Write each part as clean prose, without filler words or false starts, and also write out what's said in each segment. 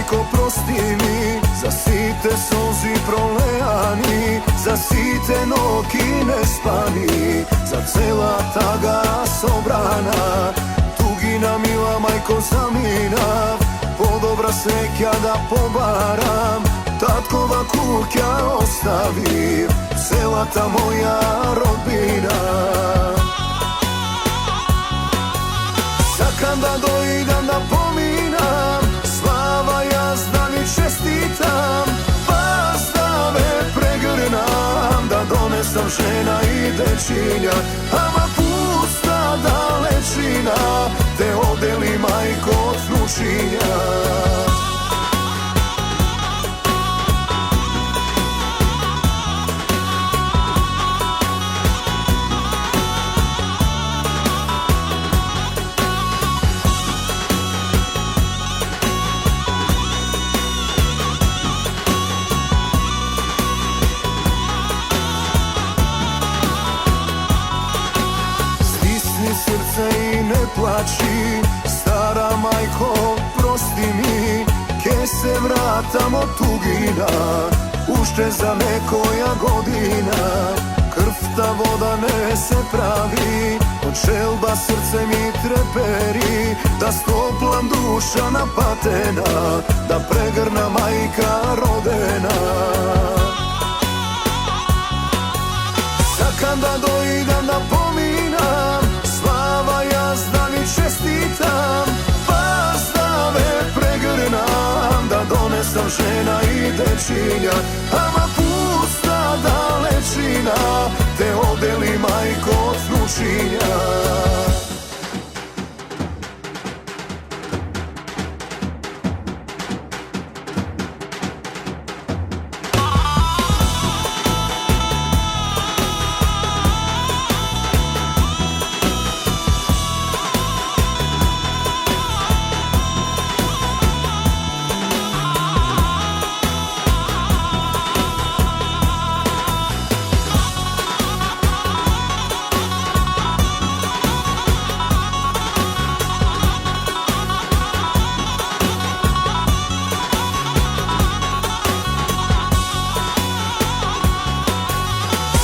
majko, prosti mi za site solzi prolejani, za site noki nespani, za cela taga sobrana. Tugina mila majko zaminav, podobra sekja da pobaram, tatkova kukja ostavim, cela ta moja rodbina. Sakam da dojdam da pominam, slava jazda mi čestitam, pa da me pregrnam, da donesam žena i dečinja, ama pusta dalečina, te odeli majko od vnučinja. Srce i ne plači, stara majko, prosti mi, ke se vratam od tugina, ušte za nekoja godina. Krv ta voda ne se pravi, od želba srce mi treperi, da stoplam duša napatena, da pregrna majka rodena. Sakam da dojdam da pominam, slava jazda mi čestitam, pa da me pregrnam, da donesam žena i dečinja, ama pusta dalečina, te odeli majko od vnučinja.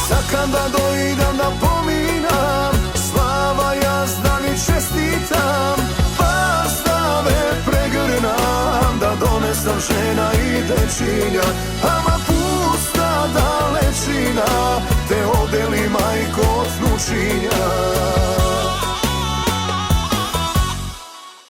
Sakam da dojdam da pominam, slava jazda mi čestitam, pa da me pregrnam, da donesam žena i dečinja, ama